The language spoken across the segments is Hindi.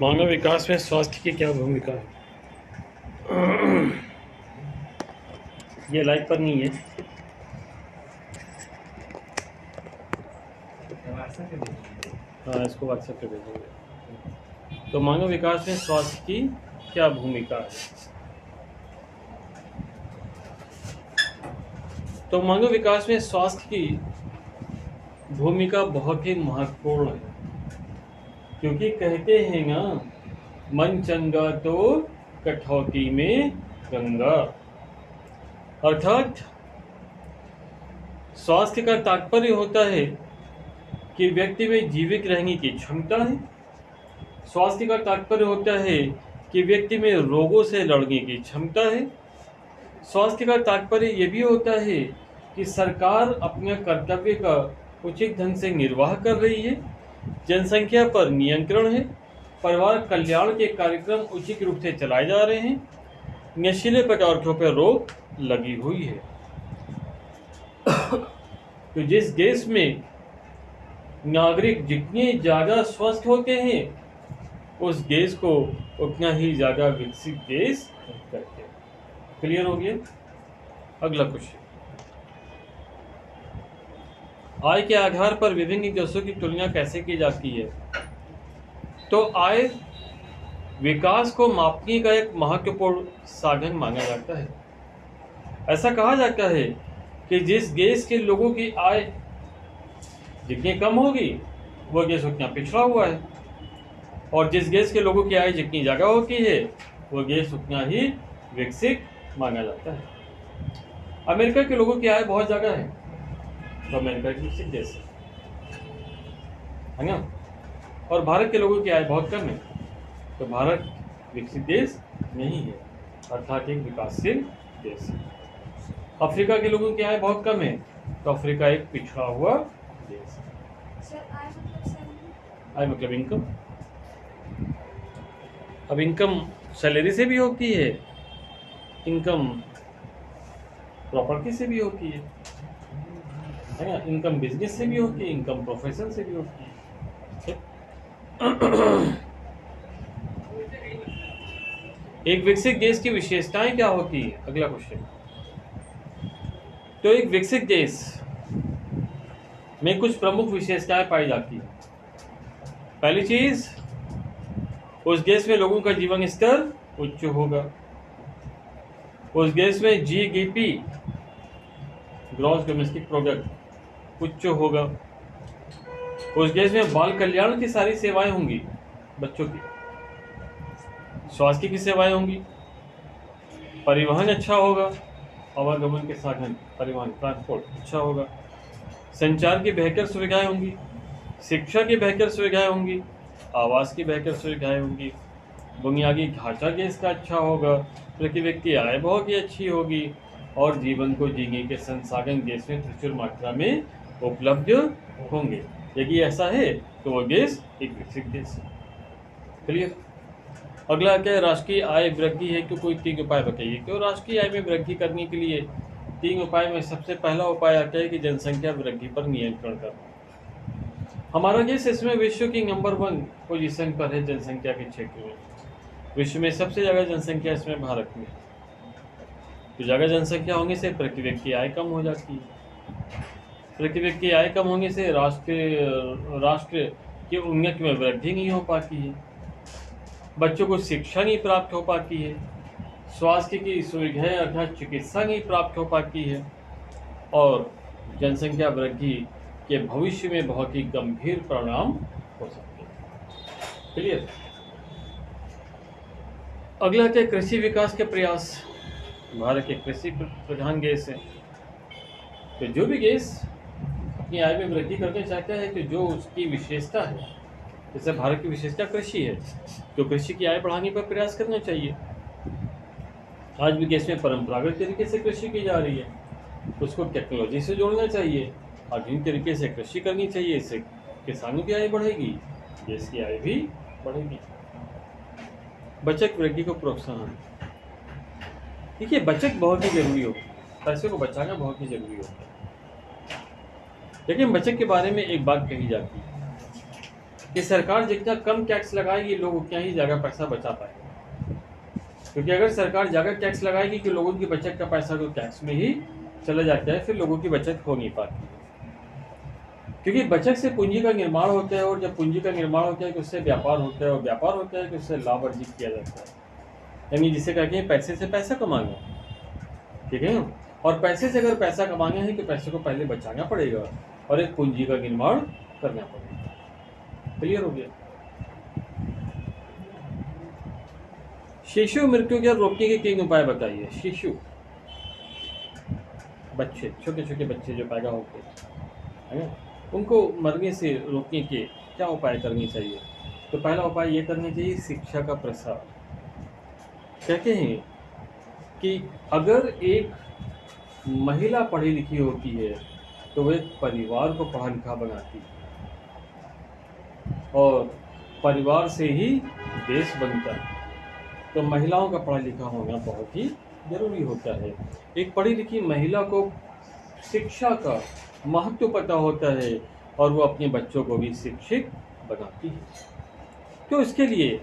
मानव विकास में स्वास्थ्य की क्या भूमिका है? ये लाइव पर नहीं है। हाँ, इसको व्हाट्सएप पे भेजेंगे। तो मानव विकास में स्वास्थ्य की क्या भूमिका है? तो मानव विकास में स्वास्थ्य की भूमिका बहुत ही महत्वपूर्ण है, क्योंकि कहते हैं ना, मन चंगा तो कठौती में गंगा। अर्थात स्वास्थ्य का तात्पर्य होता है कि व्यक्ति में जीवित रहने की क्षमता है। स्वास्थ्य का तात्पर्य होता है कि व्यक्ति में रोगों से लड़ने की क्षमता है। स्वास्थ्य का तात्पर्य यह भी होता है कि सरकार अपने कर्तव्य का उचित ढंग से निर्वाह कर रही है, जनसंख्या पर नियंत्रण है, परिवार कल्याण के कार्यक्रम उचित रूप से चलाए जा रहे हैं, नशीले पदार्थों पर रोक लगी हुई है। तो जिस देश में नागरिक जितने ज़्यादा स्वस्थ होते हैं, उस देश को उतना ही ज़्यादा विकसित देश कहते हैं। क्लियर हो गया? अगला क्वेश्चन, आय के आधार पर विभिन्न देशों की तुलना कैसे की जाती है? तो आय विकास को मापने का एक महत्वपूर्ण साधन माना जाता है। ऐसा कहा जाता है कि जिस देश के लोगों की आय जितनी कम होगी, वो देश उतना पिछड़ा हुआ है, और जिस देश के लोगों की आय जितनी ज़्यादा होती है, वो देश उतना ही विकसित माना जाता है। अमेरिका के लोगों की आय बहुत ज़्यादा है, तो अमेरिका एक विकसित देश है ना। और भारत के लोगों की आय बहुत कम है, तो भारत विकसित देश नहीं है, अर्थात एक विकासशील देश है। अफ्रीका के लोगों की आय बहुत कम है, तो अफ्रीका एक पिछड़ा हुआ देश है। आय मतलब इनकम। अब इनकम सैलरी से भी होती है, इनकम प्रॉपर्टी से भी होती है ना, इनकम बिजनेस से भी होती है, इनकम प्रोफेशन से भी होती है। एक विकसित देश की विशेषताएं क्या होती है? अगला क्वेश्चन, तो एक विकसित देश में कुछ प्रमुख विशेषताएं पाई जाती है। पहली चीज, उस देश में लोगों का जीवन स्तर उच्च होगा। उस देश में जीडीपी, ग्रॉस डोमेस्टिक प्रोडक्ट, उच्च होगा। उस देश में बाल कल्याण की सारी सेवाएं होंगी, बच्चों की, स्वास्थ्य की सेवाएं होंगी, परिवहन अच्छा होगा, आवागमन के साधन, परिवहन, ट्रांसपोर्ट अच्छा होगा, संचार की बेहतर सुविधाएं होंगी, शिक्षा की बेहतर सुविधाएं होंगी, आवास की बेहतर सुविधाएं होंगी, बुनियादी ढांचा देश का अच्छा होगा, प्रति व्यक्ति आय बहुत ही अच्छी होगी, और जीवन को जीने के संसाधन देश में प्रचुर मात्रा में उपलब्ध होंगे। यदि ऐसा है तो वो देश एक विकसित देश है। क्लियर? अगला क्या है, राष्ट्रीय आय वृद्धि है तो कोई 3 उपाय बताइए। तो राष्ट्रीय आय में वृद्धि करने के लिए 3 उपाय में सबसे पहला उपाय आता है कि जनसंख्या वृद्धि पर नियंत्रण करना। हमारा देश इसमें विश्व की नंबर 1 पोजीशन पर है जनसंख्या के क्षेत्र में। विश्व में सबसे ज़्यादा जनसंख्या इसमें भारत में। तो ज़्यादा जनसंख्या होने से प्रति व्यक्ति आय कम हो जाती है। प्रति व्यक्ति आय कम होने से राष्ट्र की उन्नति में वृद्धि नहीं हो पाती है, बच्चों को शिक्षा नहीं प्राप्त हो पाती है, स्वास्थ्य की सुविधाएं अर्थात चिकित्सा नहीं प्राप्त हो पाती है, और जनसंख्या वृद्धि के भविष्य में बहुत ही गंभीर परिणाम हो सकते हैं। क्लियर? अगला क्या, कृषि विकास के प्रयास। भारत एक कृषि प्रधान देश है, तो जो भी देश अपनी आय में वृद्धि करना चाहता है, तो जो उसकी विशेषता है, जैसे भारत की विशेषता कृषि है, तो कृषि की आय बढ़ाने पर प्रयास करना चाहिए। आज भी देश में परंपरागत तरीके से कृषि की जा रही है, उसको टेक्नोलॉजी से जोड़ना चाहिए, आधुनिक तरीके से कृषि करनी चाहिए। इससे किसानों की आय बढ़ेगी, देश की आय भी बढ़ेगी। बचत वृद्धि को प्रोत्साहन। देखिए, बचत बहुत ही जरूरी होती है, पैसे को बचाना बहुत ही जरूरी होता है। लेकिन बचत के बारे में एक बात कही जाती है कि सरकार जितना कम टैक्स लगाएगी लोग उतना ही ज़्यादा पैसा बचा पाएंगे, क्योंकि अगर सरकार ज़्यादा टैक्स लगाएगी कि लोगों की बचत का पैसा तो टैक्स में ही चला जाता है, फिर लोगों की बचत हो नहीं पाती, क्योंकि बचत से पूंजी का निर्माण होता है, और जब पूंजी का निर्माण होता है तो उससे व्यापार होता है, और व्यापार होता है तो उससे लाभ अर्जित किया जाता है, यानी जिसे कहते हैं पैसे से पैसा कमाना, ठीक है। और पैसे से अगर पैसा कमाना है तो पैसे को पहले बचाना पड़ेगा और एक पूंजी का निर्माण करना पड़ेगा। क्लियर हो गया? शिशु मृत्यु के रोकने के 3 उपाय बताइए। शिशु बच्चे, छोटे छोटे बच्चे जो पैदा होते हैं ना, उनको मरने से रोकने के क्या उपाय करने चाहिए? तो पहला उपाय ये करना चाहिए, शिक्षा का प्रसार। कहते हैं कि अगर एक महिला पढ़ी लिखी होती है तो वह परिवार को पढ़ा लिखा बनाती है, और परिवार से ही देश बनता है। तो महिलाओं का पढ़ा लिखा होना बहुत ही जरूरी होता है। एक पढ़ी लिखी महिला को शिक्षा का महत्व पता होता है और वो अपने बच्चों को भी शिक्षित बनाती है। तो इसके लिए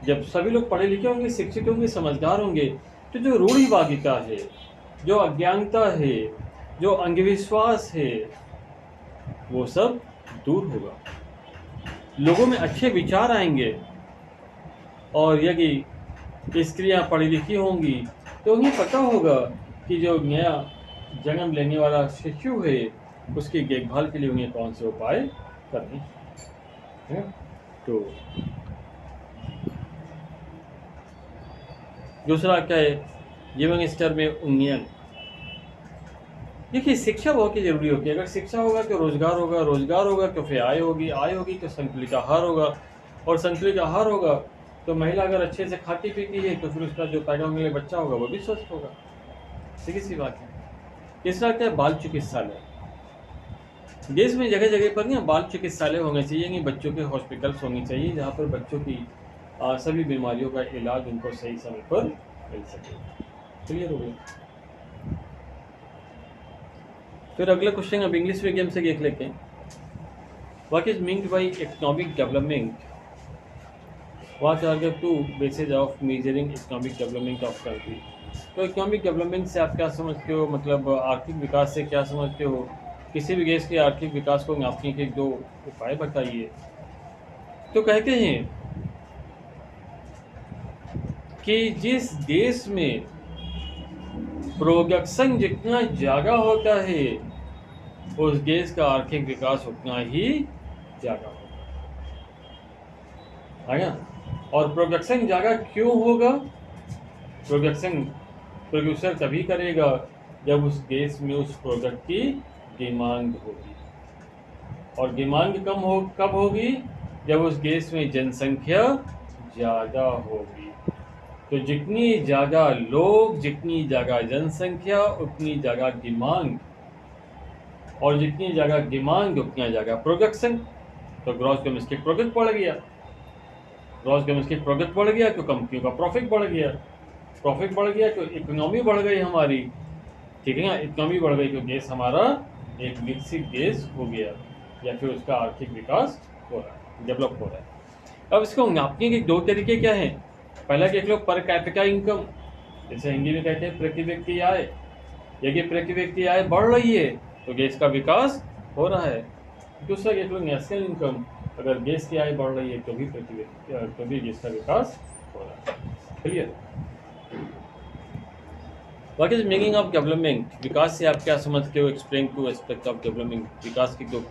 जब सभी लोग पढ़े लिखे होंगे, शिक्षित होंगे, समझदार होंगे, तो जो रूढ़िवादिता है, जो अज्ञानता है, जो अंधविश्वास है, वो सब दूर होगा, लोगों में अच्छे विचार आएंगे। और यदि स्त्रियां पढ़ी लिखी होंगी तो उन्हें पता होगा कि जो नया जन्म लेने वाला शिशु है उसकी देखभाल के लिए उन्हें कौन से उपाय करने हैं। तो दूसरा क्या है, जीवन स्तर में उन्नयन। देखिए, शिक्षा बहुत ही जरूरी होती है। अगर शिक्षा होगा तो रोजगार होगा, रोजगार होगा तो फिर आय होगी, आय होगी तो संतुलित आहार होगा, और संतुलित आहार होगा तो महिला अगर अच्छे से खाती पीती है तो फिर उसका जो पैदा होने वाला बच्चा होगा वो भी स्वस्थ होगा। सीधी सी बात है। तीसरा क्या है, बाल चिकित्सालय। देश में जगह जगह पर ना बाल चिकित्सालय होने चाहिए, यानी बच्चों के हॉस्पिटल्स होने चाहिए जहाँ पर बच्चों की सभी बीमारियों का इलाज उनको सही समय पर मिल सके। क्लियर हो गया? फिर अगला क्वेश्चन अब इंग्लिश मीडियम से देख लेते हैं। What is meant by economic development? What are the 2 basis of measuring economic development of country? तो इकोनॉमिक डेवलपमेंट से आप क्या समझते हो, मतलब आर्थिक विकास से क्या समझते हो? किसी भी देश के आर्थिक विकास को नापने के 2 उपाय बताइए। तो कहते हैं कि जिस देश में प्रोडक्शन जितना ज़्यादा होता है उस देश का आर्थिक विकास उतना ही ज़्यादा होगा, है ना। और प्रोडक्शन ज़्यादा क्यों होगा? प्रोडक्शन प्रोड्यूसर तभी करेगा जब उस देश में उस प्रोडक्ट की डिमांड होगी, और डिमांड कब होगी? जब उस देश में जनसंख्या ज़्यादा होगी। तो जितनी ज़्यादा लोग, जितनी ज़्यादा जनसंख्या, उतनी ज़्यादा डिमांड, और जितनी ज़्यादा डिमांड उतना ज़्यादा प्रोडक्शन। तो ग्रॉस डोमेस्टिक प्रोडक्ट बढ़ गया, ग्रॉस डोमेस्टिक प्रोडक्ट बढ़ गया तो कंपनियों का प्रॉफिट बढ़ गया, प्रॉफिट बढ़ गया तो इकोनॉमी बढ़ गई हमारी, ठीक है ना। इकोनॉमी बढ़ गई तो देश हमारा एक विकसित देश हो गया, या फिर उसका आर्थिक विकास हो रहा है, डेवलप हो रहा है। अब इसको नापने के 2 तरीके क्या हैं? पहला देख लो, पर कैपिटा इनकम, जैसे हिंदी में कहते हैं प्रति व्यक्ति आय। यदि प्रति व्यक्ति आय बढ़ रही है तो देश का विकास हो रहा है। दूसरा देख लो, नेशनल इनकम, अगर देश की आय बढ़ रही है तो भी देश का विकास हो रहा है। Clear? What is meaning of development? विकास से आप क्या समझते हो? Explain 2 aspect of development. विकास के 2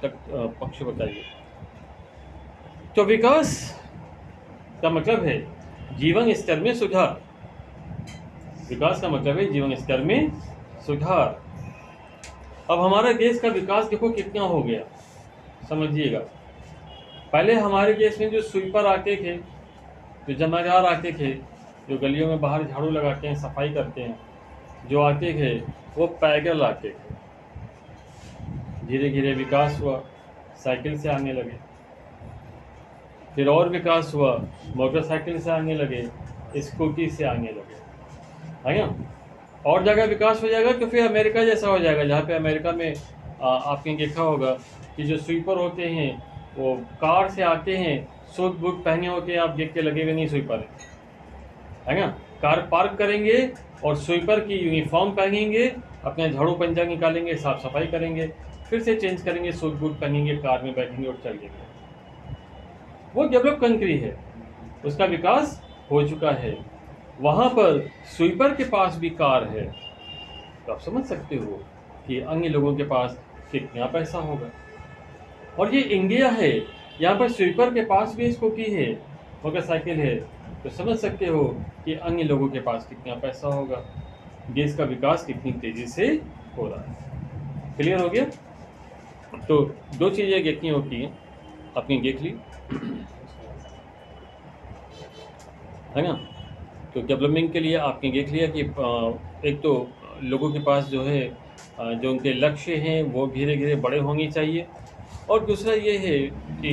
पक्ष बताइए। तो विकास का मतलब है जीवन स्तर में सुधार। विकास का मतलब है जीवन स्तर में सुधार। अब हमारे देश का विकास देखो कितना हो गया, समझिएगा। पहले हमारे देश में जो स्वीपर आते थे, जो जमादार आते थे, जो गलियों में बाहर झाड़ू लगाते हैं, सफाई करते हैं, जो आते थे वो पैदल आते थे। धीरे धीरे विकास हुआ, साइकिल से आने लगे, फिर और विकास हुआ, मोटरसाइकिल से आने लगे, स्कूटी से आने लगे, है ना। और जगह विकास हो जाएगा तो फिर अमेरिका जैसा हो जाएगा, जहाँ पे अमेरिका में आपने देखा होगा कि जो स्वीपर होते हैं वो कार से आते हैं, सूट बूट पहने होते हैं, आप देख के लगेगा नहीं स्वीपर है ना। कार पार्क करेंगे और स्वीपर की यूनिफॉर्म पहनेंगे, अपना झाड़ू पंजा निकालेंगे, साफ सफाई करेंगे, फिर से चेंज करेंगे, सूट बूट पहनेंगे, कार में बैठेंगे और चलेंगे। वो डेवलप कंट्री है, उसका विकास हो चुका है। वहाँ पर स्वीपर के पास भी कार है, तो आप समझ सकते हो कि अन्य लोगों के पास कितना पैसा होगा। और ये इंडिया है, यहाँ पर स्वीपर के पास भी स्कूटी है, मोटरसाइकिल है, तो समझ सकते हो कि अन्य लोगों के पास कितना पैसा होगा, देश का विकास कितनी तेजी से हो रहा है। क्लियर हो गया? तो दो चीज़ें देखनी होती हैं, आपने देख ली है ना। तो डेवलपमेंट के लिए आपने देख लिया कि एक तो लोगों के पास जो है जो उनके लक्ष्य हैं वो धीरे धीरे बड़े होने चाहिए, और दूसरा ये है कि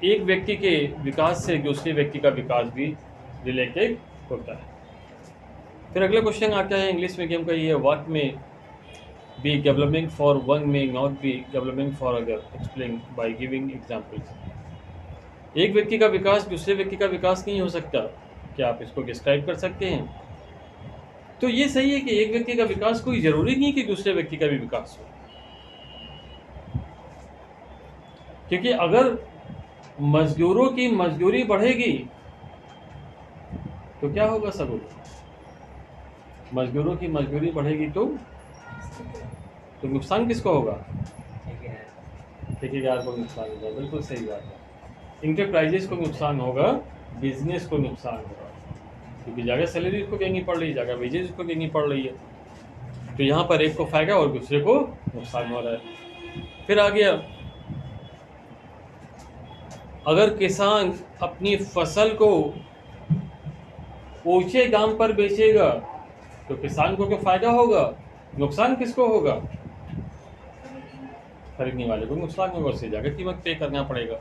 एक व्यक्ति के विकास से दूसरे व्यक्ति का विकास भी रिलेटेड होता है। फिर अगला क्वेश्चन आता है इंग्लिश मीडियम का, ये व्हाट में बी डेवलपमेंट फॉर वन में not be development for other, explain by giving examples. एक व्यक्ति का विकास दूसरे व्यक्ति का विकास नहीं हो सकता, क्या आप इसको डिस्क्राइब कर सकते हैं? तो ये सही है कि एक व्यक्ति का विकास कोई जरूरी नहीं कि दूसरे व्यक्ति का भी विकास हो, क्योंकि अगर मजदूरों की मजदूरी बढ़ेगी तो क्या होगा सबूत? मजदूरों की मजदूरी बढ़ेगी तो नुकसान किसको होगा? ठेकेदार को नुकसान होगा। बिल्कुल सही बात है। इंटरप्राइजेस को नुकसान होगा, बिजनेस को नुकसान होगा, क्योंकि जगह सैलरी उसको देनी पड़ रही है, जगह वेजेस उसको देनी पड़ रही है। तो यहाँ पर एक को फायदा और दूसरे को नुकसान हो रहा है। फिर आ गया, अगर किसान अपनी फसल को ऊंचे दाम पर बेचेगा तो किसान को क्या फायदा होगा? नुकसान किसको होगा? खरीदने वाले को नुकसान होगा, उससे ज्यादा कीमत पे करना पड़ेगा।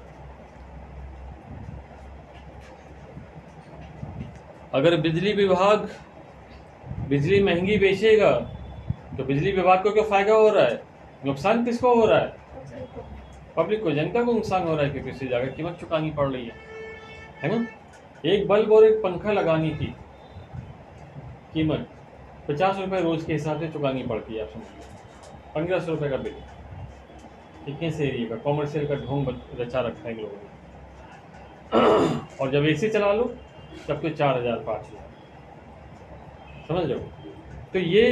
अगर बिजली विभाग बिजली महंगी बेचेगा तो बिजली विभाग को क्या फायदा हो रहा है? नुकसान किसको हो रहा है? पब्लिक को, जनता को नुकसान हो रहा है, क्योंकि उससे ज्यादा कीमत चुकानी पड़ रही है ना। एक बल्ब और एक पंखा लगाने की कीमत 50 रुपये रोज के हिसाब से चुकानी पड़ती है, आप समझिए 1500 रुपये का बिल। कितने से एरिया का कॉमर्शियल का ढोंग रचा रखा है इन लोगों ने। और जब एसी चला लो तब तो 4000 5000, समझ लो। तो ये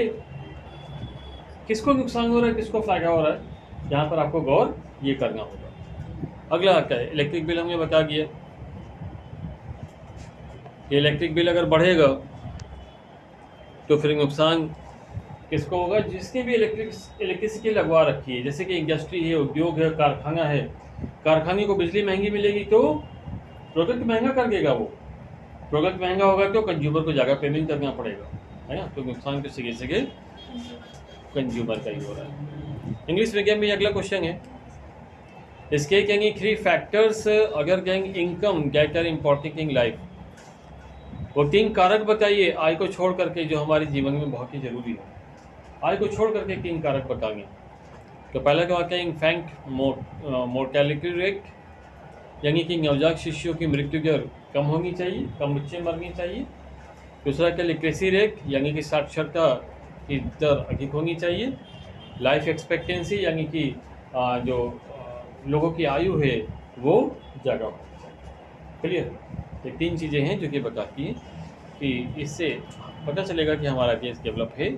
किसको नुकसान हो रहा है, किसको फायदा हो रहा है, यहाँ पर आपको गौर ये करना होगा। अगला आता है इलेक्ट्रिक बिल। हमने बता दिया कि इलेक्ट्रिक बिल अगर बढ़ेगा तो फिर नुकसान किसको होगा? जिसने भी इलेक्ट्रिसिटी लगवा रखी है, जैसे कि इंडस्ट्री है, उद्योग है, कारखाना है, कारखाने को बिजली महंगी मिलेगी तो प्रोडक्ट महंगा कर देगा। वो प्रोडक्ट महंगा होगा तो कंज्यूमर को ज़्यादा पेमेंट करना पड़ेगा, है ना। तो नुकसान तो सीधे सीधे कंज्यूमर का ही हो रहा है। इंग्लिश मीडियम में अगला क्वेश्चन है, इसके कहेंगे 3 फैक्टर्स अगर कहेंगे income that are important in life. वो 3 कारक बताइए आय को छोड़ करके जो हमारे जीवन में बहुत ही जरूरी है। आय को छोड़ करके 3 कारक बताएंगे। तो पहला क्या आता है, इन्फेंट मोर्टेलिटी रेट, यानी कि नवजात शिशुओं की मृत्यु दर कम होनी चाहिए, कम बच्चे मरने चाहिए। दूसरा क्या, लिटरेसी रेट, यानी कि साक्षरता की दर अधिक होनी चाहिए। लाइफ एक्सपेक्टेंसी, यानी कि जो लोगों की आयु है वो ज़्यादा होनी चाहिए। क्लियर? ये 3 चीज़ें हैं जो कि बताती हैं कि इससे पता चलेगा कि हमारा देश डेवलप है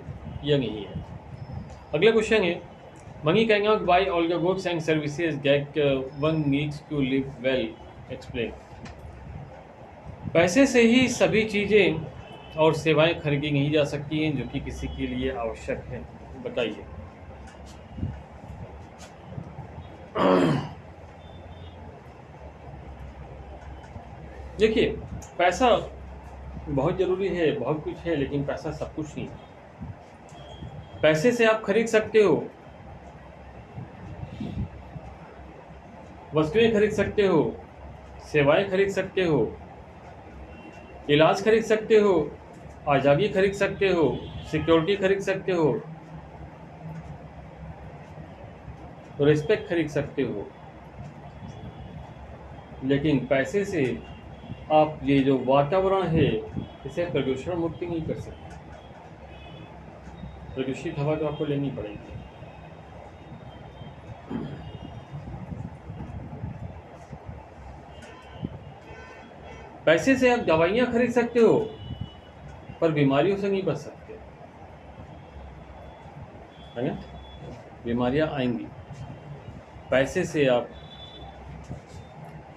या नहीं है। अगला क्वेश्चन है, money can not buy all the goods and services that one needs to live well, explain. पैसे से ही सभी चीज़ें और सेवाएं खरीदी नहीं जा सकती हैं जो कि किसी के लिए आवश्यक है, बताइए। देखिए, पैसा बहुत ज़रूरी है, बहुत कुछ है, लेकिन पैसा सब कुछ नहीं है। पैसे से आप खरीद सकते हो, वस्तुएं खरीद सकते हो, सेवाएं खरीद सकते हो, इलाज खरीद सकते हो, आज़ादी खरीद सकते हो, सिक्योरिटी खरीद सकते हो, रिस्पेक्ट खरीद सकते हो, लेकिन पैसे से आप ये जो वातावरण है इसे प्रदूषण मुक्त नहीं कर सकते। प्रदूषित हवा तो आपको लेनी पड़ेगी। पैसे से आप दवाइयाँ खरीद सकते हो, पर बीमारियों से नहीं बच सकते, है ना? बीमारियाँ आएंगी। पैसे से आप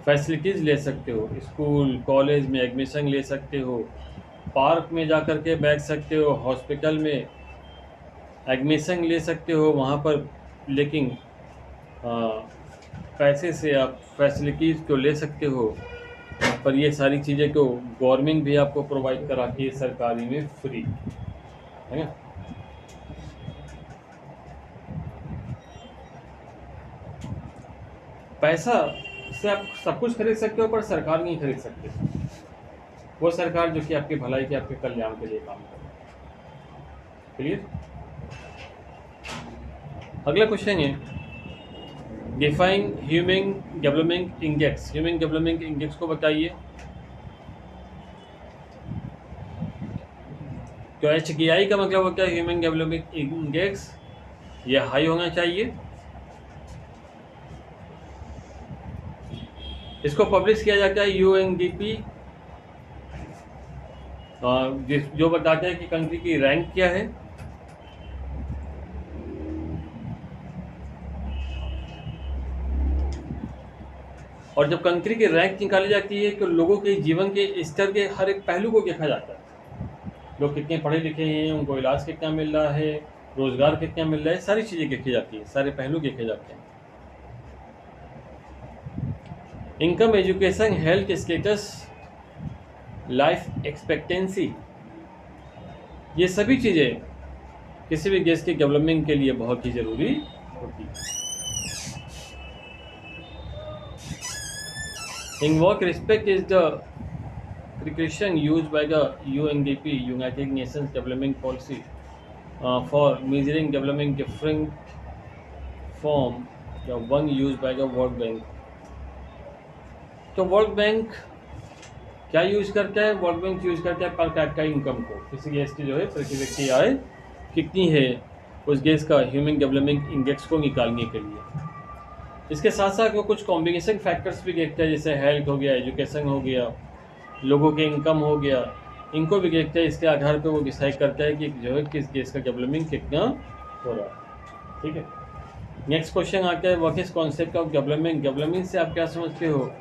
फैसिलिटीज़ ले सकते हो, स्कूल कॉलेज में एडमिशन ले सकते हो, पार्क में जा कर के बैठ सकते हो, हॉस्पिटल में एडमिशन ले सकते हो वहाँ पर, लेकिन पैसे से आप फैसिलिटीज़ को ले सकते हो, पर ये सारी चीज़ें को गवर्नमेंट भी आपको प्रोवाइड कराती है सरकारी में फ्री, है ना? पैसा से आप सब कुछ खरीद सकते हो, पर सरकार नहीं खरीद सकते। वो सरकार जो कि आपकी भलाई के, आपके कल्याण के लिए काम करे। क्लियर? अगला क्वेश्चन है, define human development index. Human development index को बताइए। तो HDI का मतलब होता है ह्यूमन डेवलपमेंट इंडेक्स, यह हाई होना चाहिए। इसको पब्लिश किया जाता है UNDP, जो बताता है कि कंट्री की रैंक क्या है। और जब कंट्री की रैंक निकाली जाती है तो लोगों के जीवन के स्तर के हर एक पहलू को देखा जाता है। लोग कितने पढ़े लिखे हैं, उनको इलाज कितना मिल रहा है, रोजगार कितना मिल रहा है, सारी चीज़ें देखी जाती हैं, सारे पहलू देखे जाते हैं। Income, education, health status, life expectancy, ये सभी चीज़ें किसी भी देश के डेवलपमेंट के लिए बहुत ही ज़रूरी होती है। In what respect is the criterion used by the UNDP, United Nations Development Policy, for measuring development different from the one used by the World Bank? तो वर्ल्ड बैंक क्या यूज करता है? वर्ल्ड बैंक यूज करता है पर कैपिटा इनकम को, किसी देश की जो है प्रति व्यक्ति आय कितनी है उस देश का ह्यूमन डेवलपमेंट इंडेक्स को निकालने के लिए। इसके साथ साथ वो कुछ कॉम्बिनेशन फैक्टर्स भी देखता है, जैसे हेल्थ हो गया, एजुकेशन हो गया, लोगों के इनकम हो गया, इनको भी देखता है। इसके आधार पर वो डिसाइड करता है कि जो है किस देश का डेवलपमेंट कितना हो रहा है। ठीक है, नेक्स्ट क्वेश्चन आता है, what is concept of development. Development से आप क्या समझते हो?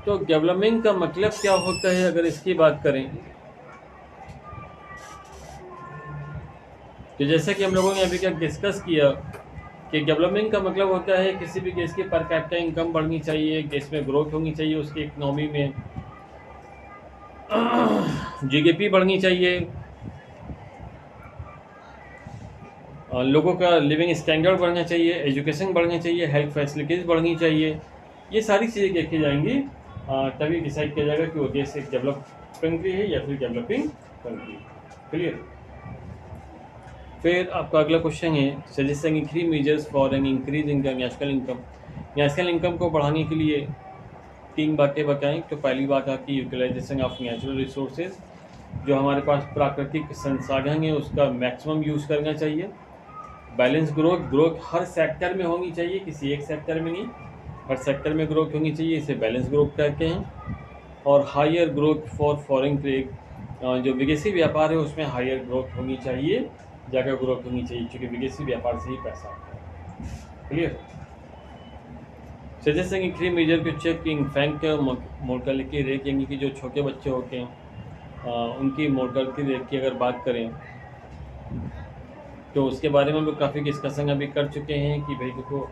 तो डेवलपमेंट का मतलब क्या होता है अगर इसकी बात करें तो जैसे कि हम लोगों ने अभी क्या डिस्कस किया कि डेवलपमेंट का मतलब होता है किसी भी देश की पर कैपिटा इनकम बढ़नी चाहिए, देश में ग्रोथ होनी चाहिए, उसकी इकोनॉमी में GDP बढ़नी चाहिए, लोगों का लिविंग स्टैंडर्ड बढ़ना चाहिए, एजुकेशन बढ़ना चाहिए, हेल्थ फैसिलिटीज़ बढ़नी चाहिए। ये सारी चीज़ें देखी जाएंगी, तभी डिसाइड किया जाएगा कि वो देश एक डेवलप कंट्री है या फिर डेवलपिंग कंट्री। क्लियर? फिर आपका अगला क्वेश्चन है, suggesting 3 measures for an increase in national income. National income को बढ़ाने के लिए 3 बातें बताएं। तो पहली बात आपकी यूटिलाइजेशन ऑफ नेचुरल रिसोर्सेज, जो हमारे पास प्राकृतिक संसाधन है उसका मैक्सिमम यूज़ करना चाहिए। बैलेंस ग्रोथ, ग्रोथ हर सेक्टर में होनी चाहिए, किसी एक सेक्टर में नहीं, हर सेक्टर में ग्रोथ होनी चाहिए, इसे बैलेंस ग्रोथ कहते हैं। और higher growth for foreign trade, जो विदेशी व्यापार है उसमें हायर ग्रोथ होनी चाहिए, ज़्यादा ग्रोथ होनी चाहिए, क्योंकि विदेशी व्यापार से ही पैसा आता है। Clear? Suggesting 3 measure to check infant mortality rate, यानी कि जो छोटे बच्चे होते हैं उनकी मोर्टेलिटी रेट की अगर बात करें तो उसके बारे में भी काफ़ी डिस्कशन अभी कर चुके हैं कि भाई देखो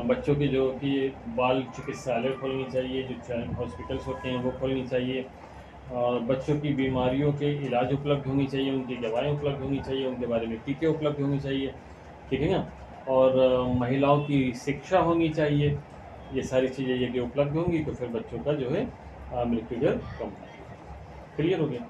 बच्चों की जो कि बाल चिकित्सालय खोलनी चाहिए, जो हॉस्पिटल्स होते हैं वो खोलनी चाहिए, और बच्चों की बीमारियों के इलाज उपलब्ध होनी चाहिए, उनकी दवाएं उपलब्ध होनी चाहिए, उनके बारे में टीके उपलब्ध होनी चाहिए। ठीक है ना? और महिलाओं की शिक्षा होनी चाहिए। ये सारी चीज़ें यदि उपलब्ध होंगी तो फिर बच्चों का जो है मृत्यु दर कम होगी। क्लियर हो गया?